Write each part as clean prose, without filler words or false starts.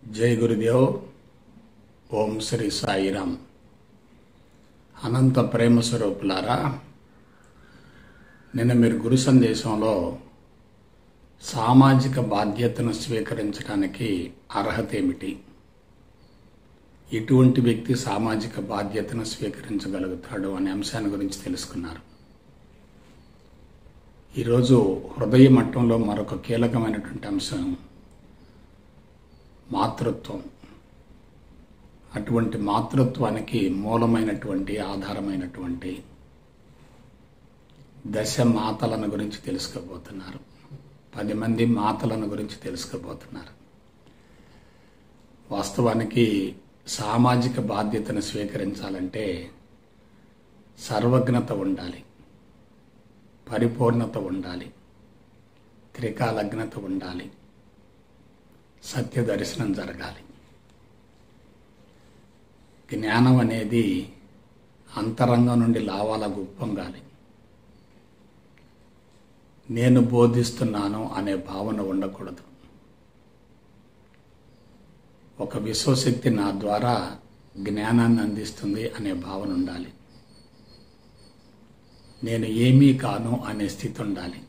జై గురుదేవ్. ఓం శ్రీ సాయిరామ్. అనంత ప్రేమ స్వరూపులారా, నిన్న మీరు గురు సందేశంలో సామాజిక బాధ్యతను స్వీకరించడానికి అర్హత ఏమిటి, ఎటువంటి వ్యక్తి సామాజిక బాధ్యతను స్వీకరించగలుగుతాడు అనే అంశాన్ని గురించి తెలుసుకున్నారు. ఈరోజు హృదయ మట్టంలో మరొక కీలకమైనటువంటి అంశం మాతృత్వం. అటువంటి మాతృత్వానికి మూలమైనటువంటి ఆధారమైనటువంటి దశ మాతలను గురించి తెలుసుకోబోతున్నారు. 10 మంది మాతలను గురించి తెలుసుకోబోతున్నారు. వాస్తవానికి సామాజిక బాధ్యతను స్వీకరించాలంటే సర్వజ్ఞత ఉండాలి, పరిపూర్ణత ఉండాలి, త్రికాలజ్ఞత ఉండాలి, సత్య దర్శనం జరగాలి. జ్ఞానం అనేది అంతరంగం నుండి లావాల గుప్పొంగాలి. నేను బోధిస్తున్నాను అనే భావన ఉండకూడదు. ఒక విశ్వశక్తి నా ద్వారా జ్ఞానాన్ని అందిస్తుంది అనే భావన ఉండాలి. నేను ఏమీ కాను అనే స్థితి ఉండాలి.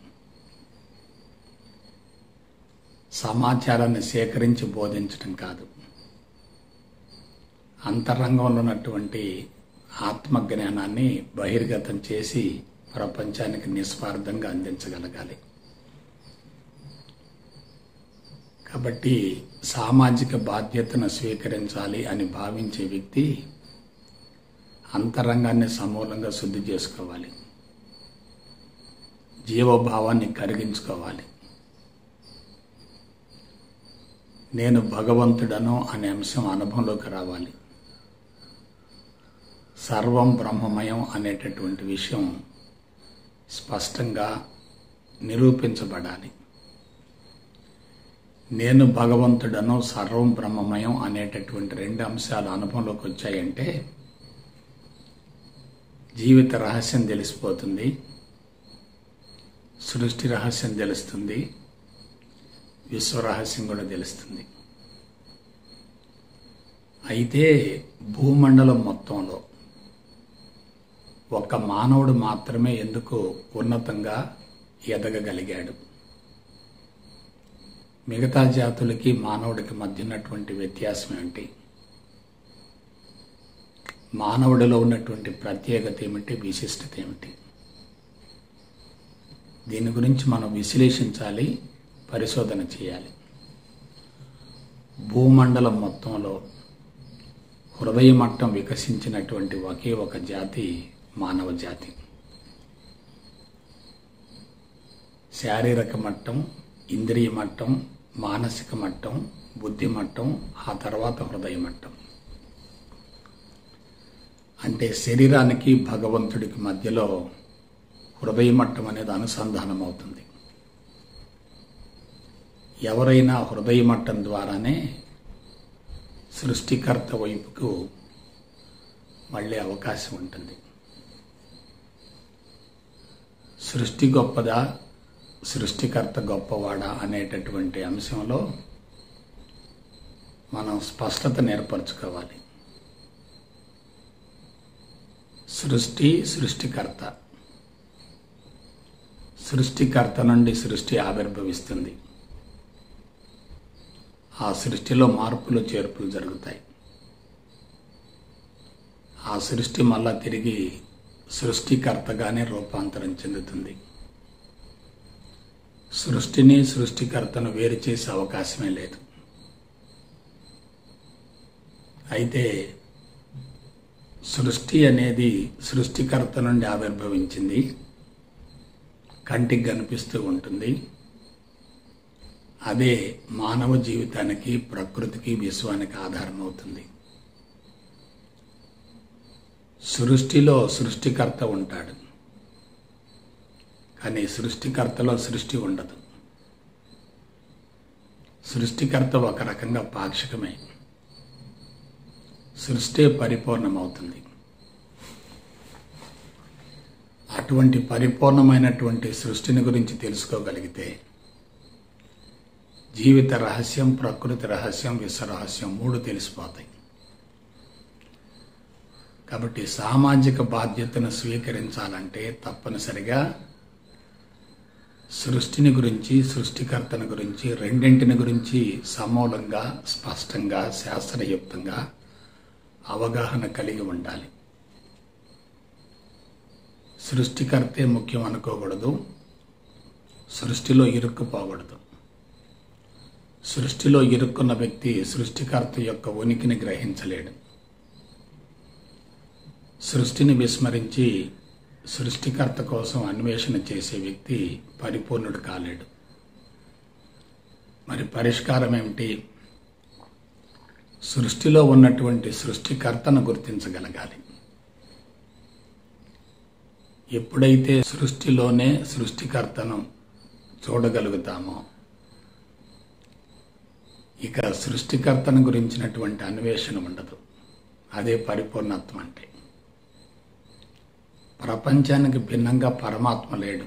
సమాచారాన్ని సేకరించి బోధించడం కాదు, అంతరంగంలో ఉన్నటువంటి ఆత్మజ్ఞానాన్ని బహిర్గతం చేసి ప్రపంచానికి నిస్వార్థంగా అందించగలగాలి. కాబట్టి సామాజిక బాధ్యతను స్వీకరించాలి అని భావించే వ్యక్తి అంతరంగాన్ని సమూలంగా శుద్ధి చేసుకోవాలి, జీవభావాన్ని కరిగించుకోవాలి. నేను భగవంతుడను అనే అంశం అనుభవంలోకి రావాలి. సర్వం బ్రహ్మమయం అనేటటువంటి విషయం స్పష్టంగా నిరూపించబడాలి. నేను భగవంతుడను, సర్వం బ్రహ్మమయం అనేటటువంటి 2 అంశాలు అనుభవంలోకి వచ్చాయంటే జీవిత రహస్యం తెలిసిపోతుంది, సృష్టి రహస్యం తెలుస్తుంది, విశ్వ రహస్యం కూడా తెలుస్తుంది. అయితే భూమండలం మొత్తంలో ఒక్క మానవుడు మాత్రమే ఎందుకు ఉన్నతంగా ఎదగగలిగాడు? మిగతా జాతులకి మానవుడికి మధ్య ఉన్నటువంటి వ్యత్యాసం ఏంటి? మానవుడిలో ఉన్నటువంటి ప్రత్యేకత ఏమిటి, విశిష్టత ఏమిటి? దీని గురించి మనం విశ్లేషించాలి, పరిశోధన చేయాలి. భూమండలం మొత్తంలో హృదయ మట్టం వికసించినటువంటి ఒకే ఒక జాతి మానవ జాతి. శారీరక మట్టం, ఇంద్రియ మట్టం, మానసిక మట్టం, బుద్ధి మట్టం, ఆ తర్వాత హృదయ మట్టం. అంటే శరీరానికి భగవంతుడికి మధ్యలో హృదయ మట్టం అనేది అనుసంధానం అవుతుంది. ఎవరైనా హృదయ మట్టం ద్వారానే సృష్టికర్త వైపుకు మళ్ళీ అవకాశం ఉంటుంది. సృష్టి గొప్పదా, సృష్టికర్త గొప్పవాడా అనేటటువంటి అంశంలో మనం స్పష్టత ఏర్పరచుకోవాలి. సృష్టి, సృష్టికర్త. సృష్టికర్త నుండి సృష్టి ఆవిర్భవిస్తుంది. ఆ సృష్టిలో మార్పులు చేర్పులు జరుగుతాయి. ఆ సృష్టి మళ్ళా తిరిగి సృష్టికర్తగానే రూపాంతరం చెందుతుంది. సృష్టిని, సృష్టికర్తను వేరు చేసే అవకాశమే లేదు. అయితే సృష్టి అనేది సృష్టికర్త నుండి ఆవిర్భవించింది, కంటికి కనిపిస్తూ ఉంటుంది. అదే మానవ జీవితానికి, ప్రకృతికి, విశ్వానికి ఆధారం అవుతుంది. సృష్టిలో సృష్టికర్త ఉంటాడు, కానీ సృష్టికర్తలో సృష్టి ఉండదు. సృష్టికర్త ఒక రకంగా పాక్షికమే, సృష్టి పరిపూర్ణమవుతుంది. అటువంటి పరిపూర్ణమైనటువంటి సృష్టిని గురించి తెలుసుకోగలిగితే జీవిత రహస్యం, ప్రకృతి రహస్యం, విశ్వ రహస్యం 3 తెలిసిపోతాయి. కాబట్టి సామాజిక బాధ్యతను స్వీకరించాలంటే తప్పనిసరిగా సృష్టిని గురించి, సృష్టికర్తని గురించి, రెండింటిని గురించి సమూలంగా, స్పష్టంగా, శాస్త్రయుక్తంగా అవగాహన కలిగి ఉండాలి. సృష్టికర్తే ముఖ్యం అనుకోకూడదు, సృష్టిలో ఇరుక్కుపోకూడదు. సృష్టిలో ఇరుక్కున్న వ్యక్తి సృష్టికర్త యొక్క ఉనికిని గ్రహించలేడు. సృష్టిని విస్మరించి సృష్టికర్త కోసం అన్వేషణ చేసే వ్యక్తి పరిపూర్ణుడు కాలేడు. మరి పరిష్కారం ఏమిటి? సృష్టిలో ఉన్నటువంటి సృష్టికర్తను గుర్తించగలగాలి. ఎప్పుడైతే సృష్టిలోనే సృష్టికర్తను చూడగలుగుతామో ఇక సృష్టికర్తను గురించినటువంటి అన్వేషణ ఉండదు. అదే పరిపూర్ణత్వం అంటే. ప్రపంచానికి భిన్నంగా పరమాత్మ లేడు.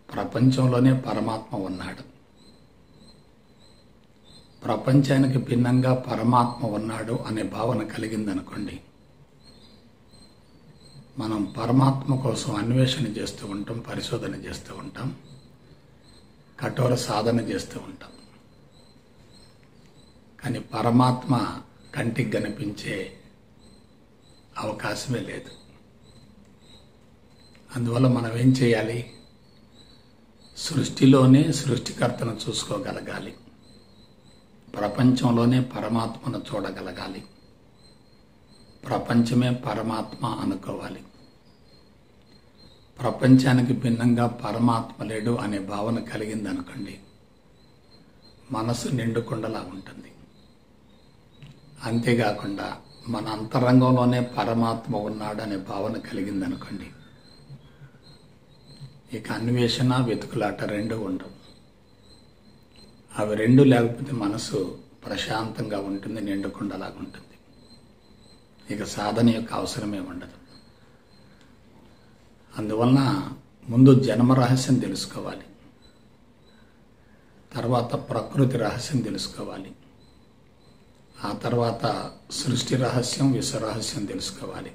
ప్రపంచంలోనే పరమాత్మ ఉన్నాడు. ప్రపంచానికి భిన్నంగా పరమాత్మ ఉన్నాడు అనే భావన కలిగిందనుకోండి, మనం పరమాత్మ కోసం అన్వేషణ చేస్తూ ఉంటాం, పరిశోధన చేస్తూ ఉంటాం, కఠోర సాధన చేస్తూ ఉంటాం. కానీ పరమాత్మ కంటికి కనిపించే అవకాశమే లేదు. అందువల్ల మనం ఏం చేయాలి? సృష్టిలోనే సృష్టికర్తను చూసుకోగలగాలి. ప్రపంచంలోనే పరమాత్మను చూడగలగాలి. ప్రపంచమే పరమాత్మ అనుకోవాలి. ప్రపంచానికి భిన్నంగా పరమాత్మ లేడు అనే భావన కలిగిందనుకోండి, మనసు నిండుకుండలా ఉంటుంది. అంతేకాకుండా మన అంతరంగంలోనే పరమాత్మ ఉన్నాడు అనే భావన కలిగిందనుకోండి, ఇక అన్వేషణ, వెతుకులాట 2 ఉండవు. అవి 2 లేకపోతే మనసు ప్రశాంతంగా ఉంటుంది, నిండుకుండలాగా ఉంటుంది. ఇక సాధన యొక్క అవసరమే ఉండదు. అందువలన ముందు జన్మ రహస్యం తెలుసుకోవాలి, తర్వాత ప్రకృతి రహస్యం తెలుసుకోవాలి, ఆ తర్వాత సృష్టి రహస్యం, విశ్వ రహస్యం తెలుసుకోవాలి.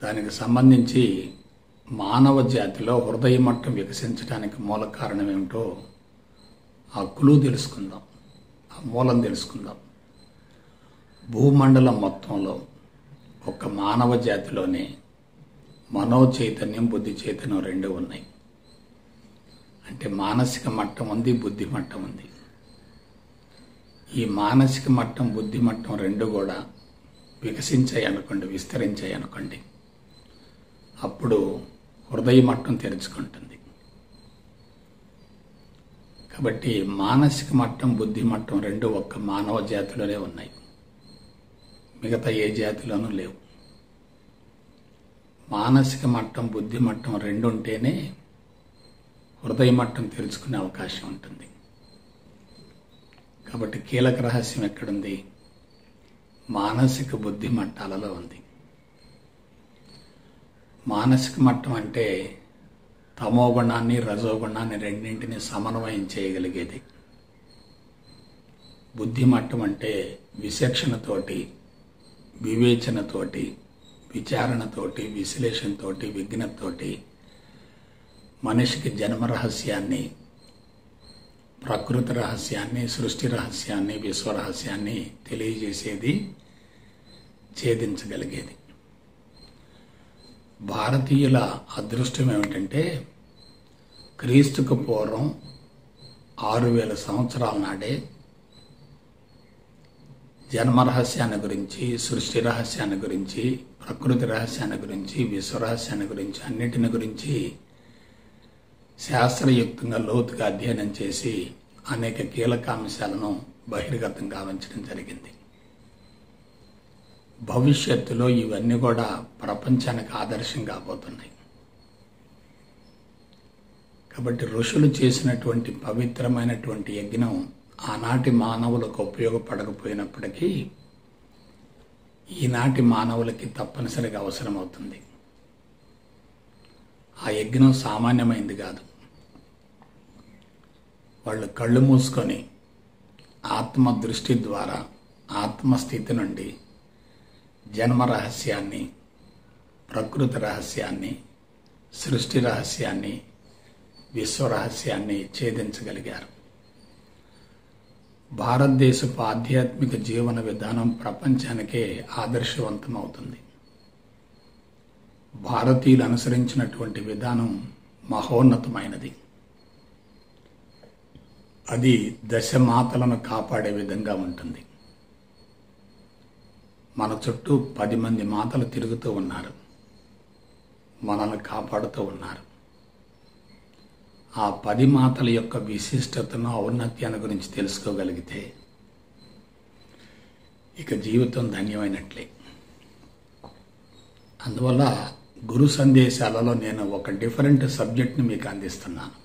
దానికి సంబంధించి మానవ జాతిలో హృదయ మట్టం వికసించడానికి మూల కారణం ఏమిటో ఆ క్లూ తెలుసుకుందాం, ఆ మూలం తెలుసుకుందాం. భూమండలం మొత్తంలో ఒక మానవ జాతిలోనే మనో చైతన్యం, బుద్ధి చైతన్యం 2 ఉన్నాయి. అంటే మానసిక మట్టం ఉంది, బుద్ధి మట్టం ఉంది. ఈ మానసిక మట్టం, బుద్ధి మట్టం 2 కూడా వికసించాయి అనుకోండి, విస్తరించాయి అనుకోండి, అప్పుడు హృదయ మట్టం తెరుచుకుంటుంది. కాబట్టి మానసిక మట్టం, బుద్ధి మట్టం 2 ఒక్క మానవ జాతిలోనే ఉన్నాయి, మిగతా ఏ జాతిలోనూ లేవు. మానసిక మట్టం, బుద్ధి మట్టం 2 ఉంటేనే హృదయ మట్టం తెరుచుకునే అవకాశం ఉంటుంది. కాబట్టి కీలక రహస్యం ఎక్కడుంది? మానసిక బుద్ధి మట్టాలలో ఉంది. మానసిక మట్టం అంటే తమోగుణాన్ని, రజోగుణాన్ని రెండింటిని సమన్వయం చేయగలిగేది. బుద్ధి మట్టం అంటే విచక్షణతోటి, వివేచనతోటి, విచారణతోటి, విశ్లేషణతోటి, విజ్ఞతతోటి మనిషికి జన్మ రహస్యాన్ని, ప్రకృతి రహస్యాన్ని, సృష్టి రహస్యాన్ని, విశ్వ రహస్యాన్ని తెలియజేసేది, ఛేదించగలిగేది. భారతీయుల అదృష్టం ఏమిటంటే క్రీస్తుకు పూర్వం 6000 సంవత్సరాల నాడే జన్మ రహస్యాన్ని గురించి, సృష్టి రహస్యాన్ని గురించి, ప్రకృతి రహస్యాన్ని గురించి, విశ్వ రహస్యాన్ని గురించి, అన్నిటిని గురించి శాస్త్రయుక్తంగా లోతుగా అధ్యయనం చేసి అనేక కీలక అంశాలను బహిర్గతం గావించడం జరిగింది. భవిష్యత్తులో ఇవన్నీ కూడా ప్రపంచానికి ఆదర్శం కాబోతున్నాయి. కాబట్టి ఋషులు చేసినటువంటి పవిత్రమైనటువంటి యజ్ఞం ఆనాటి మానవులకు ఉపయోగపడకపోయినప్పటికీ ఈనాటి మానవులకి తప్పనిసరిగా అవసరమవుతుంది. ఆ యజ్ఞం సామాన్యమైంది కాదు. వాళ్ళు కళ్ళు మూసుకొని ఆత్మ దృష్టి ద్వారా ఆత్మస్థితి నుండి జన్మ రహస్యాన్ని, ప్రకృతి రహస్యాన్ని, సృష్టి రహస్యాన్ని, విశ్వ రహస్యాన్ని ఛేదించగలిగారు. భారతదేశపు ఆధ్యాత్మిక జీవన విధానం ప్రపంచానికే ఆదర్శవంతమవుతుంది. భారతీయులు అనుసరించినటువంటి విధానం మహోన్నతమైనది. అది దశమాతలను కాపాడే విధంగా ఉంటుంది. మన చుట్టూ 10 మంది మాతలు తిరుగుతూ ఉన్నారు, మనల్ని కాపాడుతూ ఉన్నారు. ఆ 10 మాతల యొక్క విశిష్టతను, ఔన్నత్యాన్ని గురించి తెలుసుకోగలిగితే ఇక జీవితం ధన్యమైనట్లే. అందువల్ల గురు సందేశాలలో నేను ఒక డిఫరెంట్ సబ్జెక్ట్ని మీకు అందిస్తున్నాను.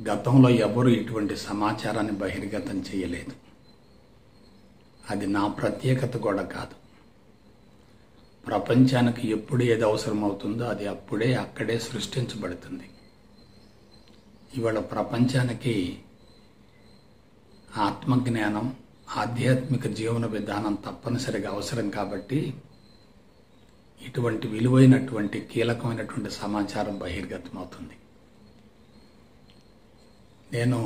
గతంలో ఎవరు ఇటువంటి సమాచారాన్ని బహిర్గతం చేయలేదు. అది నా ప్రత్యేకత కూడా కాదు. ప్రపంచానికి ఎప్పుడు ఏది అవసరం అవుతుందో అది అప్పుడే అక్కడే సృష్టించబడుతుంది. ఇవాళ ప్రపంచానికి ఆత్మజ్ఞానం, ఆధ్యాత్మిక జీవన విధానం తప్పనిసరిగా అవసరం. కాబట్టి ఇటువంటి విలువైనటువంటి కీలకమైనటువంటి సమాచారం బహిర్గతమవుతుంది. నేను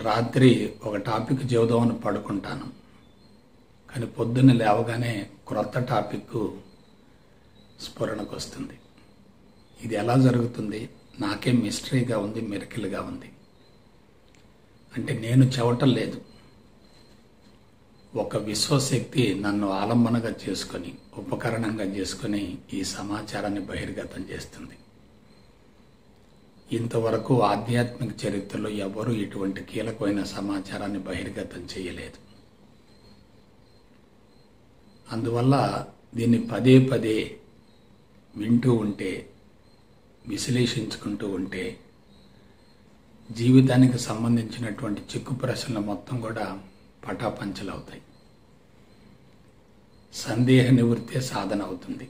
రాత్రి ఒక టాపిక్ చెబుదామని పడుకుంటాను, కానీ పొద్దున్న లేవగానే క్రొత్త టాపిక్ స్ఫురణకు వస్తుంది. ఇది ఎలా జరుగుతుంది? నాకే మిస్టరీగా ఉంది, మిరకిల్గా ఉంది. అంటే నేను చెవటం లేదు, ఒక విశ్వశక్తి నన్ను ఆలంబనగా చేసుకొని, ఉపకరణంగా చేసుకొని ఈ సమాచారాన్ని బహిర్గతం చేస్తుంది. ఇంతవరకు ఆధ్యాత్మిక చరిత్రలో ఎవరూ ఇటువంటి కీలకమైన సమాచారాన్ని బహిర్గతం చేయలేదు. అందువల్ల దీన్ని పదే పదే వింటూ ఉంటే, విశ్లేషించుకుంటూ ఉంటే జీవితానికి సంబంధించినటువంటి చిక్కు ప్రశ్నలు మొత్తం కూడా పటాపంచలవుతాయి. సందేహ నివృత్తే సాధన అవుతుంది.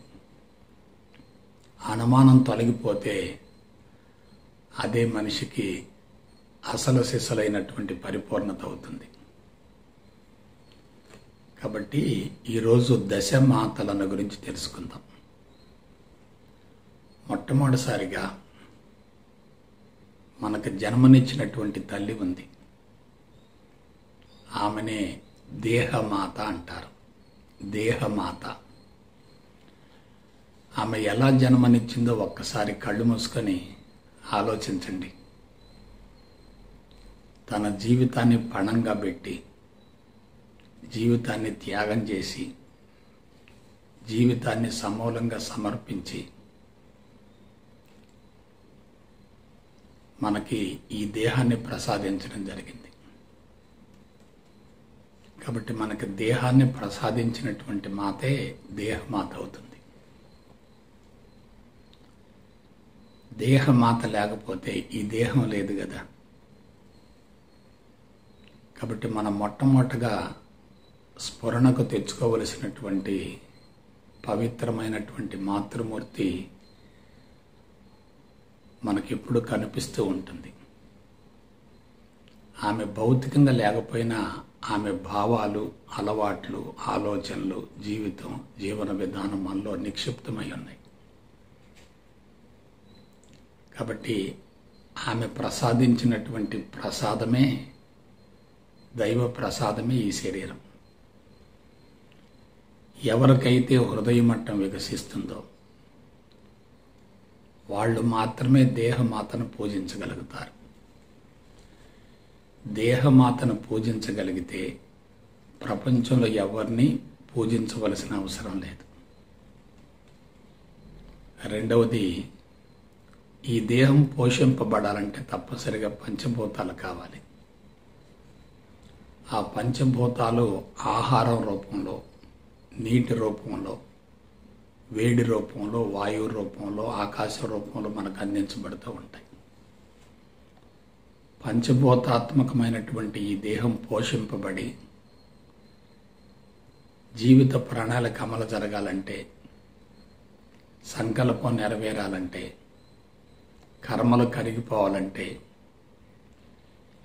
అనుమానం తొలగిపోతే అదే మనిషికి అసలు సిసలైనటువంటి పరిపూర్ణత అవుతుంది. కాబట్టి ఈరోజు దశమాతలను గురించి తెలుసుకుందాం. మొట్టమొదటిసారిగా మనకు జన్మనిచ్చినటువంటి తల్లి ఉంది. ఆమెనే దేహమాత అంటారు. దేహమాత. ఆమె ఎలా జన్మనిచ్చిందో ఒక్కసారి కళ్ళు మూసుకొని ఆలోచించండి. తన జీవితాన్ని పణంగా పెట్టి, జీవితాన్ని త్యాగం చేసి, జీవితాన్ని సమూలంగా సమర్పించి మనకి ఈ దేహాన్ని ప్రసాదించడం జరిగింది. కాబట్టి మనకి దేహాన్ని ప్రసాదించినటువంటి మాతే దేహమాత అవుతుంది. దేహమాత లేకపోతే ఈ దేహం లేదు కదా. కాబట్టి మనం మొట్టమొదటగా స్ఫురణకు తెచ్చుకోవలసినటువంటి పవిత్రమైనటువంటి మాతృమూర్తి మనకెప్పుడు కనిపిస్తూ ఉంటుంది. ఆమె భౌతికంగా లేకపోయినా ఆమె భావాలు, అలవాట్లు, ఆలోచనలు, జీవితం, జీవన విధానం మనలో నిక్షిప్తమై ఉన్నాయి. కాబట్టి ఆమె ప్రసాదించినటువంటి ప్రసాదమే, దైవ ప్రసాదమే ఈ శరీరం. ఎవరికైతే హృదయ మట్టం వికసిస్తుందో వాళ్ళు మాత్రమే దేహమాతను పూజించగలుగుతారు. దేహమాతను పూజించగలిగితే ప్రపంచంలో ఎవరిని పూజించవలసిన అవసరం లేదు. రెండవది, ఈ దేహం పోషింపబడాలంటే తప్పనిసరిగా పంచభూతాలు కావాలి. ఆ పంచభూతాలు ఆహారం రూపంలో, నీటి రూపంలో, వేడి రూపంలో, వాయువు రూపంలో, ఆకాశ రూపంలో మనకు అందించబడుతూ ఉంటాయి. పంచభూతాత్మకమైనటువంటి ఈ దేహం పోషింపబడి జీవిత ప్రణాళిక అమలు జరగాలంటే, సంకల్పం నెరవేరాలంటే, కర్మలు కరిగిపోవాలంటే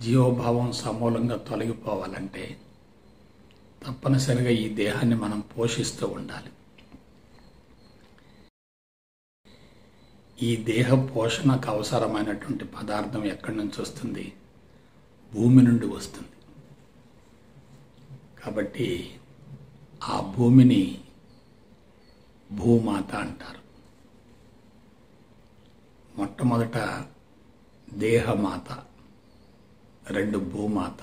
జీవభావం సమూలంగా తొలగిపోవాలంటే తప్పనిసరిగా ఈ దేహాన్ని మనం పోషిస్తూ ఉండాలి. ఈ దేహ పోషణకు అవసరమైనటువంటి పదార్థం ఎక్కడి నుంచి వస్తుంది? భూమి నుండి వస్తుంది. కాబట్టి ఆ భూమిని భూమాత అంటారు. మొట్టమొదట దేహమాత, రెండు భూమాత.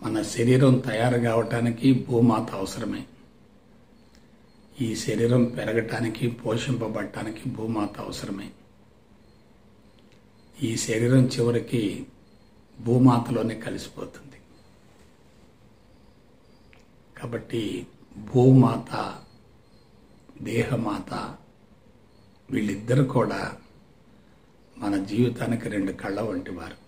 మన శరీరం తయారు కావటానికి భూమాత అవసరమే. ఈ శరీరం పెరగటానికి, పోషింపబడటానికి భూమాత అవసరమే. ఈ శరీరం చివరికి భూమాతలోనే కలిసిపోతుంది. కాబట్టి భూమాత, దేహమాత వీళ్ళిద్దరు కూడా మన జీవితానికి రెండు కళ్ళ వంటి వారు.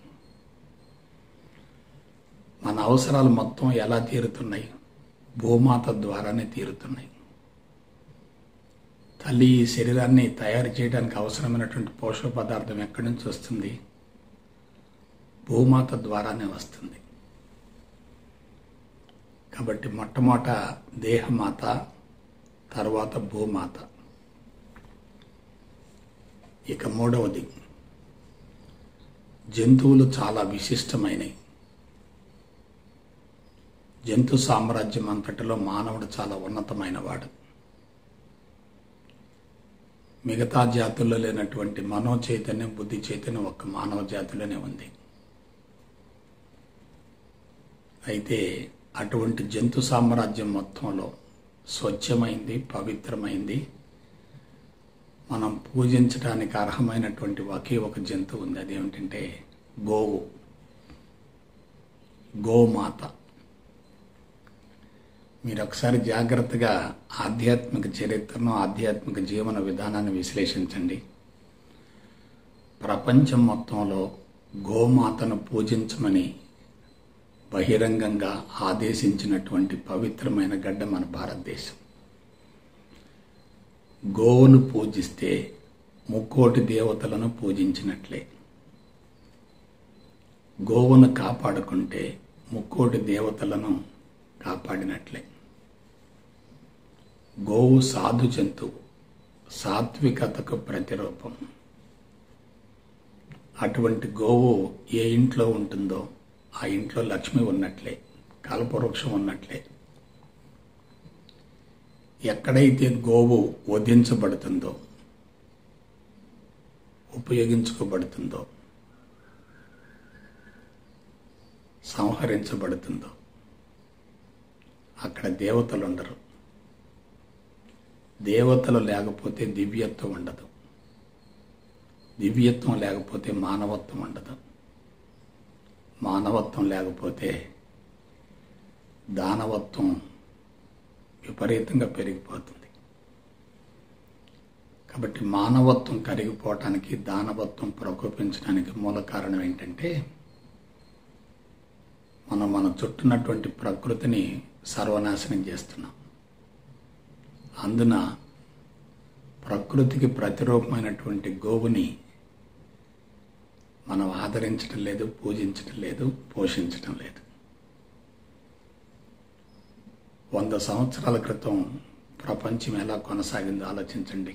మన అవసరాలు మొత్తం ఎలా తీరుతున్నాయి? భూమాత ద్వారానే తీరుతున్నాయి. తల్లి ఈ శరీరాన్ని తయారు చేయడానికి అవసరమైనటువంటి పోషక పదార్థం ఎక్కడి నుంచి వస్తుంది? భూమాత ద్వారానే వస్తుంది. కాబట్టి మొట్టమొదట దేహమాత, తర్వాత భూమాత. ఇక మూడవది, జంతువులు చాలా విశిష్టమైనవి. జంతు సామ్రాజ్యం అంతటిలో మానవుడు చాలా ఉన్నతమైన వాడు. మిగతా జాతుల్లో లేనటువంటి మనో చైతన్యం, బుద్ధి చైతన్యం ఒక్క మానవ జాతిలోనే ఉంది. అయితే అటువంటి జంతు సామ్రాజ్యం మొత్తంలో స్వచ్ఛమైంది, పవిత్రమైంది, మనం పూజించడానికి అర్హమైనటువంటి ఒకే ఒక జంతువు ఉంది. అదేమిటంటే గోవు, గోమాత. మీరు ఒకసారి జాగ్రత్తగా ఆధ్యాత్మిక చరిత్రను, ఆధ్యాత్మిక జీవన విధానాన్ని విశ్లేషించండి. ప్రపంచం మొత్తంలో గోమాతను పూజించమని బహిరంగంగా ఆదేశించినటువంటి పవిత్రమైన గడ్డ మన భారతదేశం. గోవును పూజిస్తే ముక్కోటి దేవతలను పూజించినట్లే. గోవును కాపాడుకుంటే ముక్కోటి దేవతలను కాపాడినట్లే. గోవు సాధు జంతువు, సాత్వికతకు ప్రతిరూపం. అటువంటి గోవు ఏ ఇంట్లో ఉంటుందో ఆ ఇంట్లో లక్ష్మి ఉన్నట్లే, కల్పవృక్షం ఉన్నట్లే. ఎక్కడైతే గోవు వధించబడుతుందో, ఉపయోగించుకోబడుతుందో, సంహరించబడుతుందో అక్కడ దేవతలు ఉండరు. దేవతలు లేకపోతే దివ్యత్వం ఉండదు. దివ్యత్వం లేకపోతే మానవత్వం ఉండదు. మానవత్వం లేకపోతే దానవత్వం విపరీతంగా పెరిగిపోతుంది. కాబట్టి మానవత్వం కరిగిపోవటానికి, దానవత్వం ప్రకోపించడానికి మూల కారణం ఏంటంటే మనం మన చుట్టూన్నటువంటి ప్రకృతిని సర్వనాశనం చేస్తున్నాం. అందున ప్రకృతికి ప్రతిరూపమైనటువంటి గోవుని మనం ఆదరించడం లేదు, పూజించడం లేదు, పోషించడం లేదు. 100 సంవత్సరాల క్రితం ప్రపంచం ఎలా కొనసాగిందో ఆలోచించండి.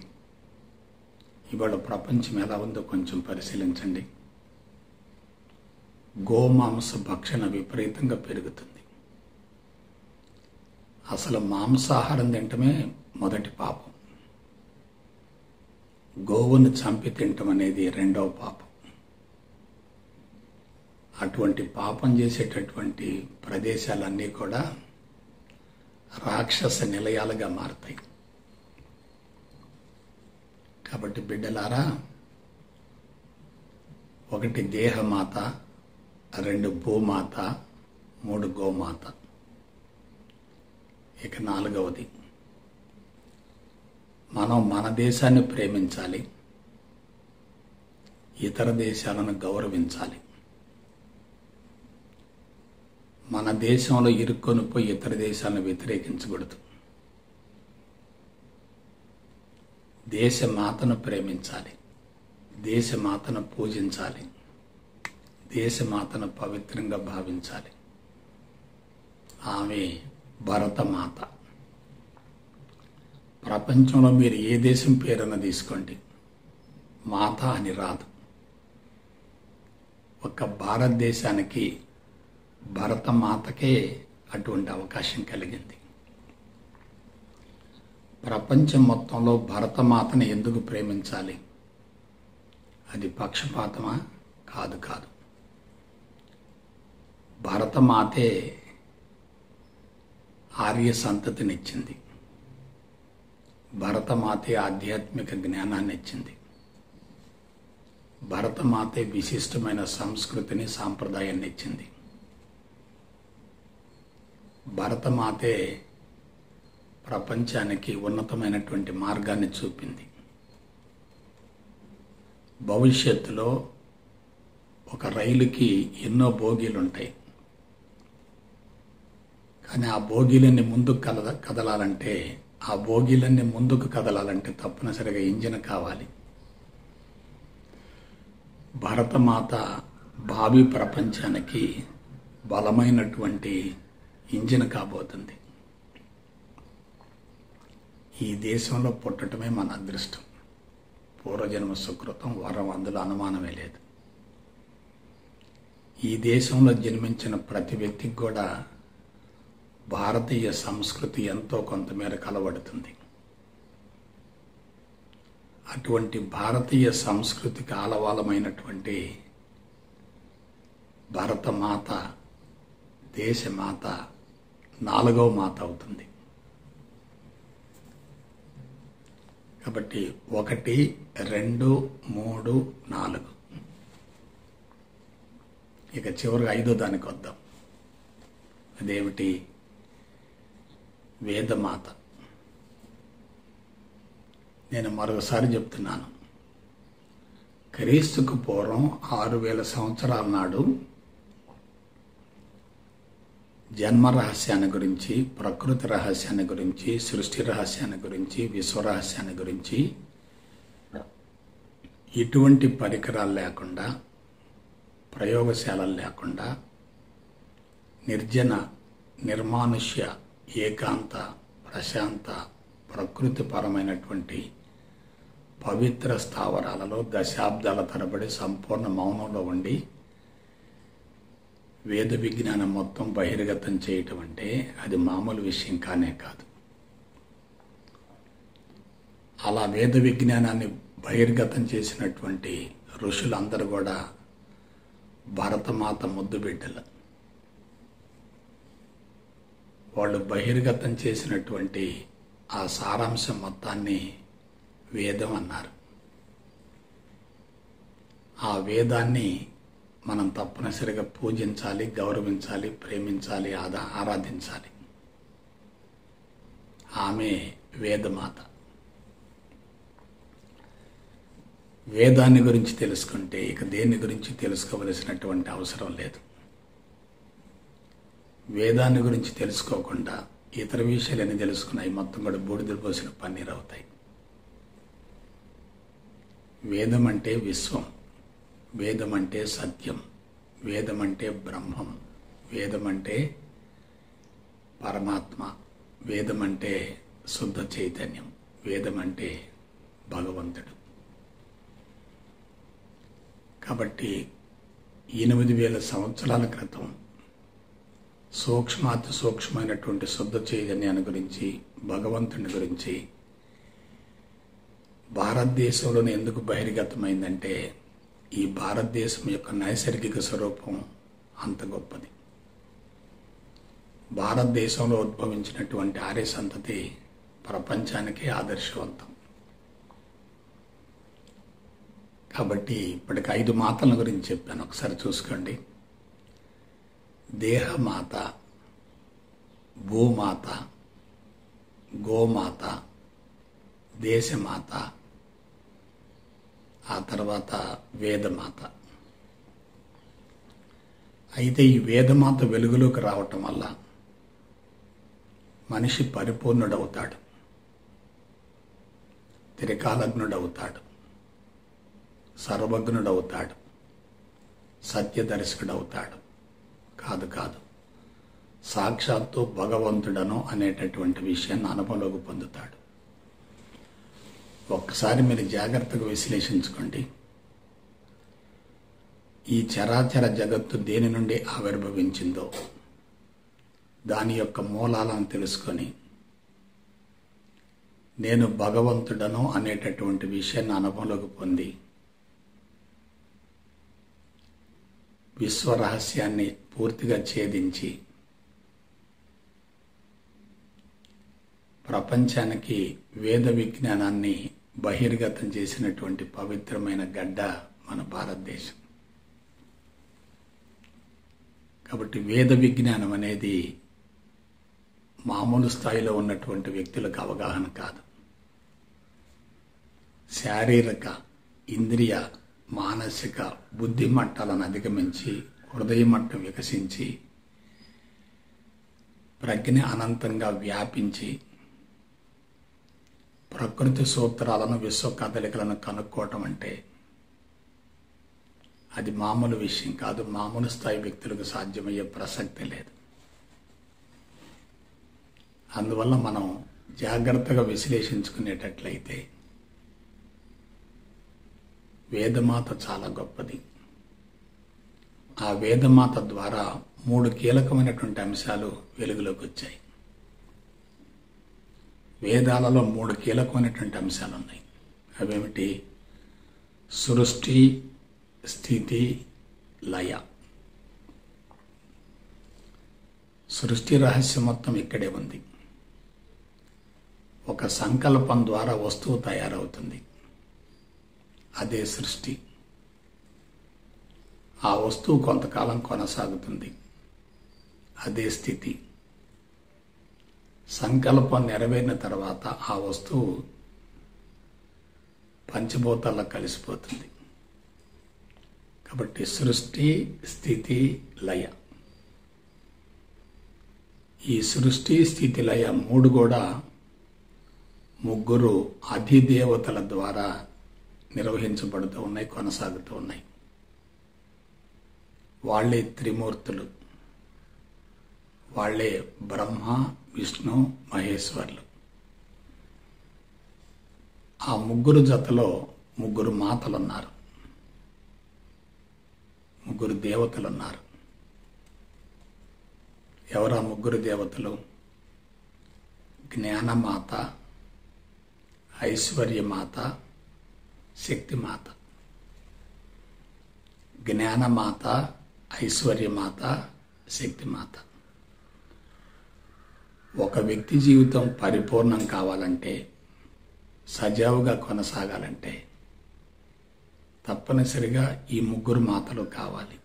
ఇవాళ ప్రపంచం ఎలా ఉందో కొంచెం పరిశీలించండి. గోమాంస భక్షణ విపరీతంగా పెరుగుతుంది. అసలు మాంసాహారం తింటమే మొదటి పాపం. గోవును చంపి తింటం అనేది రెండవ పాపం. అటువంటి పాపం చేసేటటువంటి ప్రదేశాలన్నీ కూడా రాక్షస నిలయాలుగా మారుతాయి. కాబట్టి బిడ్డలారా, 1 దేహమాత, 2 భూమాత, 3 గోమాత. ఇక 4వది, మనం మన దేశాన్ని ప్రేమించాలి, ఇతర దేశాలను గౌరవించాలి. మన దేశంలో ఇరుక్కొని పోయి ఇతర దేశాలను వ్యతిరేకించకూడదు. దేశమాతను ప్రేమించాలి, దేశమాతను పూజించాలి. దేశమాతను పవిత్రంగా భావించాలి. ఆమె భరతమాత. ప్రపంచంలో మీరు ఏ దేశం పేరన్నా తీసుకోండి, మాత అని రాదు. ఒక్క భారతదేశానికి భరతమాతకే అటువంటి అవకాశం కలిగింది. ప్రపంచం మొత్తంలో భరతమాతని ఎందుకు ప్రేమించాలి? అది పక్షపాతమా? కాదు కాదు. భరతమాతే ఆర్య సంతతినిచ్చింది. భరతమాతే ఆధ్యాత్మిక జ్ఞానాన్ని ఇచ్చింది. భరతమాతే విశిష్టమైన సంస్కృతిని, సాంప్రదాయాన్ని ఇచ్చింది. భరతమాతే ప్రపంచానికి ఉన్నతమైనటువంటి మార్గాన్ని చూపింది. భవిష్యత్తులో ఒక రైలుకి ఎన్నో బోగీలు ఉంటాయి, కానీ ఆ బోగీలన్నీ ముందుకు కదలాలంటే, ఆ బోగీలన్నీ ముందుకు కదలాలంటే తప్పనిసరిగా ఇంజిన్ కావాలి. భరతమాత భావి ప్రపంచానికి బలమైనటువంటి ఇంజిన్ కాబోతుంది. ఈ దేశంలో పుట్టడమే మన అదృష్టం, పూర్వజన్మ సుకృతం, వరం, అందులో అనుమానమే లేదు. ఈ దేశంలో జన్మించిన ప్రతి వ్యక్తికి కూడా భారతీయ సంస్కృతి ఎంతో కొంతమేర కలబడుతుంది. అటువంటి భారతీయ సంస్కృతికి ఆలవాలమైనటువంటి భరతమాత, దేశమాత 4వ మాత అవుతుంది. కాబట్టి 1, 2, 3, 4, ఇక చివరిగా 5వ దానికి వద్దాం. అదేమిటి? వేదమాత. నేను మరొకసారి చెప్తున్నాను, క్రీస్తుకు పూర్వం 6000 సంవత్సరాల నాడు జన్మ రహస్యాన్ని గురించి, ప్రకృతి రహస్యాన్ని గురించి, సృష్టి రహస్యాన్ని గురించి, విశ్వరహస్యాన్ని గురించి ఎటువంటి పరికరాలు లేకుండా, ప్రయోగశాలలు లేకుండా, నిర్జన, నిర్మానుష్య, ఏకాంత, ప్రశాంత, ప్రకృతిపరమైనటువంటి పవిత్ర స్థావరాలలో దశాబ్దాల తరబడి సంపూర్ణ మౌనంలో ఉండి వేద విజ్ఞానం మొత్తం బహిర్గతం చేయటం అంటే అది మామూలు విషయం కానే కాదు. అలా వేద విజ్ఞానాన్ని బహిర్గతం చేసినటువంటి ఋషులందరూ కూడా భరతమాత ముద్దు బిడ్డలు. వాళ్ళు బహిర్గతం చేసినటువంటి ఆ సారాంశం మొత్తాన్ని వేదం అన్నారు. ఆ వేదాన్ని మనం తప్పనిసరిగా పూజించాలి, గౌరవించాలి, ప్రేమించాలి, ఆరాధించాలి. ఆమె వేదమాత. వేదాన్ని గురించి తెలుసుకుంటే ఇక దేని గురించి తెలుసుకోవలసినటువంటి అవసరం లేదు. వేదాన్ని గురించి తెలుసుకోకుండా ఇతర విషయాలన్నీ తెలుసుకున్నాయి మొత్తం కూడా బూడిదలు పోసిన పన్నీరు అవుతాయి. వేదం అంటే విశ్వం, వేదం అంటే సత్యం, వేదం అంటే బ్రహ్మం, వేదం అంటే పరమాత్మ, వేదం అంటే శుద్ధ చైతన్యం, వేదం అంటే భగవంతుడు. కాబట్టి 8000 సంవత్సరాల క్రితం సూక్ష్మాతి సూక్ష్మమైనటువంటి శుద్ధ చైతన్యాన్ని గురించి, భగవంతుని గురించి భారతదేశంలోనే ఎందుకు బహిర్గతమైందంటే ఈ భారతదేశం యొక్క నైసర్గిక స్వరూపం అంత గొప్పది. భారతదేశంలో ఉద్భవించినటువంటి ఆర్య సంతతి ప్రపంచానికి ఆదర్శవంతం. కాబట్టి ఇప్పటికి 5 మాతల గురించి చెప్పాను, ఒకసారి చూసుకోండి. దేహమాత, భూమాత, గోమాత, దేశమాత, ఆ తర్వాత వేదమాత. అయితే ఈ వేదమాత వెలుగులోకి రావటం వల్ల మనిషి పరిపూర్ణుడవుతాడు, త్రికాలజ్ఞుడవుతాడు, సర్వజ్ఞుడవుతాడు, సత్యదర్శకుడవుతాడు. కాదు కాదు, సాక్షాత్తు భగవంతుడను అనేటటువంటి విషయాన్ని అనుభవంలోకి పొందుతాడు. ఒక్కసారి మీరు జాగ్రత్తగా విశ్లేషించుకోండి. ఈ చరాచర జగత్తు దేని నుండి ఆవిర్భవించిందో దాని యొక్క మూలాలను తెలుసుకొని నేను భగవంతుడను అనేటటువంటి విషయాన్ని అనుభవంలోకి పొంది విశ్వరహస్యాన్ని పూర్తిగా ఛేదించి ప్రపంచానికి వేద విజ్ఞానాన్ని బహిర్గతం చేసినటువంటి పవిత్రమైన గడ్డ మన భారతదేశం. కాబట్టి వేద విజ్ఞానం అనేది మామూలు స్థాయిలో ఉన్నటువంటి వ్యక్తులకు అవగాహన కాదు. శారీరక, ఇంద్రియ, మానసిక, బుద్ధి మట్టాలను అధిగమించి హృదయ మట్టం వికసించి ప్రజ్ఞ అనంతంగా వ్యాపించి ప్రకృతి సూత్రాలను, విశ్వ కదలికలను కనుక్కోవటం అంటే అది మామూలు విషయం కాదు. మామూలు స్థాయి వ్యక్తులకు సాధ్యమయ్యే ప్రసక్తి లేదు. అందువల్ల మనం జాగ్రత్తగా విశ్లేషించుకునేటట్లయితే వేదమాత చాలా గొప్పది. ఆ వేదమాత ద్వారా 3 కీలకమైనటువంటి అంశాలు వెలుగులోకి వచ్చాయి. వేదాలలో 3 కీలకమైనటువంటి అంశాలు ఉన్నాయి. అవేమిటి? సృష్టి, స్థితి, లయ. సృష్టి రహస్యం మొత్తం ఇక్కడే ఉంది. ఒక సంకల్పం ద్వారా వస్తువు తయారవుతుంది, అదే సృష్టి. ఆ వస్తువు కొంతకాలం కొనసాగుతుంది, అదే స్థితి. సంకల్పం నెరవేరిన తర్వాత ఆ వస్తువు పంచభూతాల్లో కలిసిపోతుంది. కాబట్టి సృష్టి, స్థితి, లయ. ఈ సృష్టి, స్థితి, లయ 3 కూడా 3 అధిదేవతల ద్వారా నిర్వహించబడుతూ ఉన్నాయి, కొనసాగుతూ ఉన్నాయి. వాళ్ళే త్రిమూర్తులు. వాళ్ళే బ్రహ్మ, విష్ణు, మహేశ్వర్లు. ఆ 3 జతలో 3 మాతలున్నారు, 3 దేవతలున్నారు. ఎవరా 3 దేవతలు? జ్ఞానమాత, ఐశ్వర్యమాత, శక్తిమాత. జ్ఞానమాత, ఐశ్వర్యమాత, శక్తిమాత. ఒక వ్యక్తి జీవితం పరిపూర్ణం కావాలంటే, సజావుగా కొనసాగాలంటే తప్పనిసరిగా ఈ 3 మాతలు కావాలి.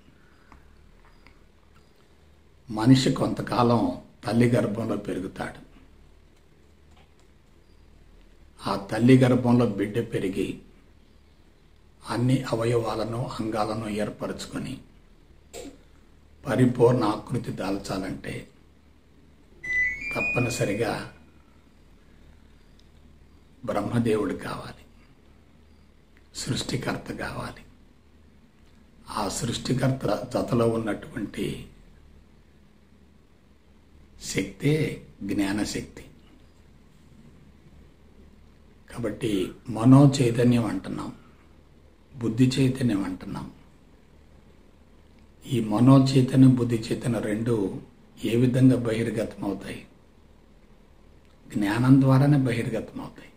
మనిషి కొంతకాలం తల్లి గర్భంలో పెరుగుతాడు. ఆ తల్లి గర్భంలో బిడ్డ పెరిగి అన్ని అవయవాలను, అంగాలను ఏర్పరచుకొని పరిపూర్ణ ఆకృతి దాల్చాలంటే తప్పనిసరిగా బ్రహ్మదేవుడు కావాలి, సృష్టికర్త కావాలి. ఆ సృష్టికర్త జతలో ఉన్నటువంటి శక్తే జ్ఞానశక్తి. కాబట్టి మనో చైతన్యం అంటున్నాం, బుద్ధి చైతన్యం అంటున్నాం. ఈ మనో చైతన్యం, బుద్ధి చైతన్యం 2 ఏ విధంగా బహిర్గతం అవుతాయి? జ్ఞానం ద్వారానే బహిర్గతం అవుతాయి.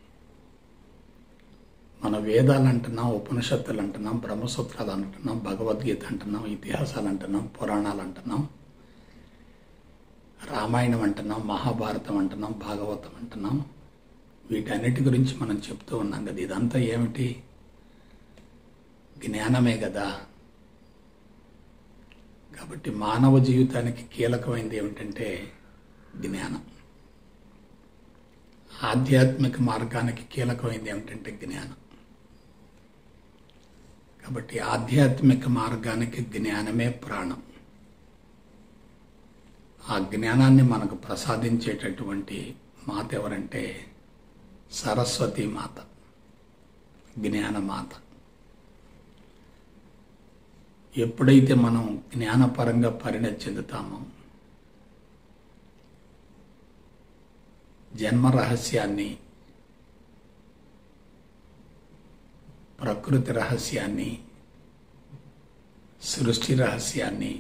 మన వేదాలు అంటున్నాం, ఉపనిషత్తులు అంటున్నాం, బ్రహ్మసూత్రాలు అంటున్నాం, భగవద్గీత అంటున్నాం, ఇతిహాసాలు అంటున్నాం, పురాణాలు అంటున్నాం, రామాయణం అంటున్నాం, మహాభారతం అంటున్నాం, భాగవతం అంటున్నాం. వీటన్నిటి గురించి మనం చెప్తూ ఉన్నాం కదా. ఇదంతా ఏమిటి? జ్ఞానమే కదా. కాబట్టి మానవ జీవితానికి కీలకమైనది ఏమిటంటే జ్ఞానం. ఆధ్యాత్మిక మార్గానికి కీలకమైనది ఏమిటంటే జ్ఞానం. కాబట్టి ఆధ్యాత్మిక మార్గానికి జ్ఞానమే ప్రాణం. ఆ జ్ఞానాన్ని మనకు ప్రసాదించేటటువంటి మాత ఎవరంటే సరస్వతి మాత, జ్ఞానమాత. ఎప్పుడైతే మనం జ్ఞానపరంగా పరిణతి చెందుతామో జన్మ రహస్యాన్ని, ప్రకృతి రహస్యాన్ని, సృష్టి రహస్యాన్ని,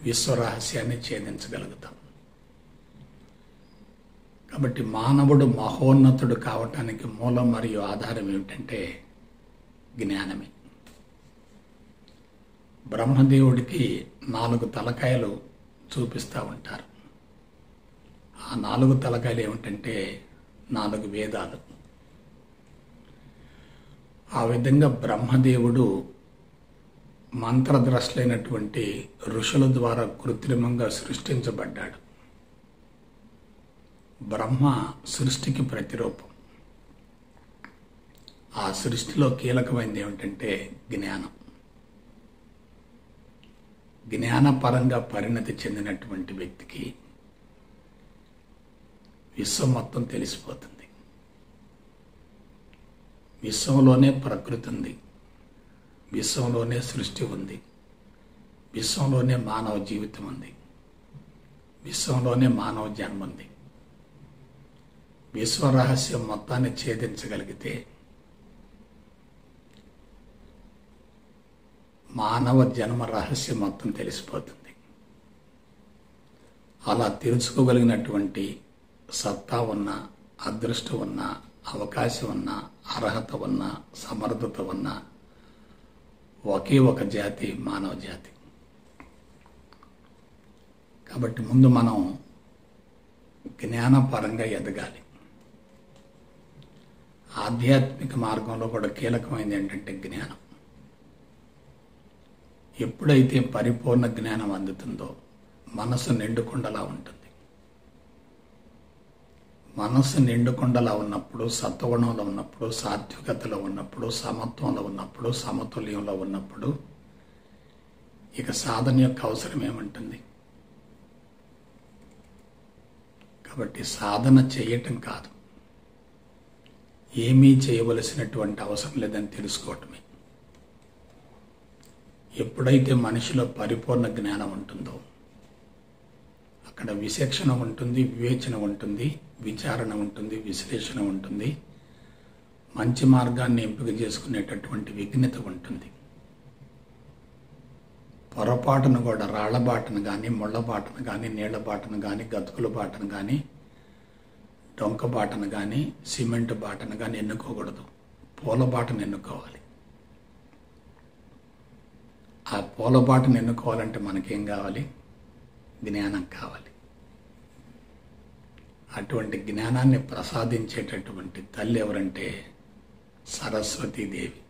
విశ్వ రహస్యాన్ని ఛేదించగలుగుతాం. కాబట్టి మానవుడు మహోన్నతుడు కావటానికి మూలం మరియు ఆధారం ఏమిటంటే జ్ఞానమే. బ్రహ్మదేవుడికి 4 తలకాయలు చూపిస్తూ ఉంటారు. ఆ 4 తలకాయలు ఏమిటంటే 4 వేదాలు. ఆ విధంగా బ్రహ్మదేవుడు మంత్రద్రష్టలైనటువంటి ఋషుల ద్వారా కృత్రిమంగా సృష్టించబడ్డాడు. బ్రహ్మ సృష్టికి ప్రతిరూపం. ఆ సృష్టిలో కీలకమైనది ఏమిటంటే జ్ఞానం. జ్ఞానపరంగా పరిణతి చెందినటువంటి వ్యక్తికి విశ్వం మొత్తం తెలిసిపోతుంది. విశ్వంలోనే ప్రకృతి ఉంది, విశ్వంలోనే సృష్టి ఉంది, విశ్వంలోనే మానవ జీవితం ఉంది, విశ్వంలోనే మానవ జన్మ ఉంది. విశ్వ రహస్యం మొత్తాన్ని ఛేదించగలిగితే మానవ జన్మ రహస్యం మొత్తం తెలిసిపోతుంది. అలా తెలుసుకోగలిగినటువంటి సత్తా ఉన్న, అదృష్టం ఉన్న, అవకాశం ఉన్న, అర్హత ఉన్న, సమర్థత ఉన్న ఒకే ఒక జాతి మానవ జాతి. కాబట్టి ముందు మనం జ్ఞానపరంగా ఎదగాలి. ఆధ్యాత్మిక మార్గంలో కూడా కీలకమైనది ఏంటంటే జ్ఞానం. ఎప్పుడైతే పరిపూర్ణ జ్ఞానం అందుతుందో మనసు నిండుకుండలా ఉంటుంది. మనసు నిండుకుండలా ఉన్నప్పుడు, సత్వగుణంలో ఉన్నప్పుడు, సాత్వికతలో ఉన్నప్పుడు, సమత్వంలో ఉన్నప్పుడు, సమతుల్యంలో ఉన్నప్పుడు ఇక సాధన యొక్క అవసరం ఏముంటుంది? కాబట్టి సాధన చేయటం కాదు, ఏమీ చేయవలసినటువంటి అవసరం లేదని తెలుసుకోవటమే. ఎప్పుడైతే మనిషిలో పరిపూర్ణ జ్ఞానం ఉంటుందో అక్కడ విచక్షణ ఉంటుంది, వివేచన ఉంటుంది, విచారణ ఉంటుంది, విశ్లేషణ ఉంటుంది, మంచి మార్గాన్ని ఎంపిక చేసుకునేటటువంటి విఘ్నత ఉంటుంది. పొరపాటును కూడా రాళ్ల బాటను కానీ, ముళ్ళ బాటను కానీ, నీళ్ల బాటను కానీ, గతుకుల బాటను కానీ, డొంక బాటను కానీ, సిమెంట్ బాటను కానీ ఎన్నుకోకూడదు. పూల బాటను ఎన్నుకోవాలి. ఆ పూల బాటను ఎన్నుకోవాలంటే మనకేం కావాలి? జ్ఞానం కావాలి. అటువంటి జ్ఞానాన్ని ప్రసాదించేటటువంటి తల్లి ఎవరంటే సరస్వతీదేవి.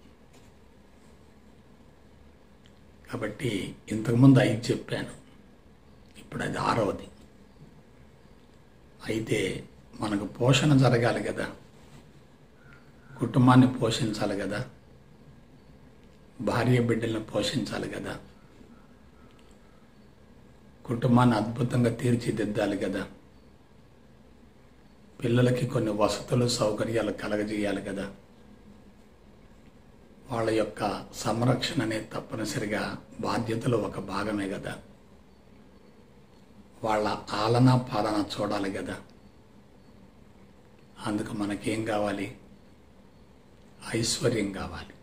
కాబట్టి ఇంతకుముందు 5 చెప్పాను, ఇప్పుడు అది 6వది. అయితే మనకు పోషణ జరగాలి కదా, కుటుంబాన్ని పోషించాలి కదా, భార్య బిడ్డలను పోషించాలి కదా, కుటుంబాన్ని అద్భుతంగా తీర్చిదిద్దాలి కదా, పిల్లలకి కొన్ని వసతులు సౌకర్యాలు కలగజేయాలి కదా, వాళ్ళ యొక్క సంరక్షణ అనేది తప్పనిసరిగా బాధ్యతలో ఒక భాగమే కదా, వాళ్ళ ఆలన పాలన చూడాలి కదా. అందుకు మనకేం కావాలి? ఐశ్వర్యం కావాలి.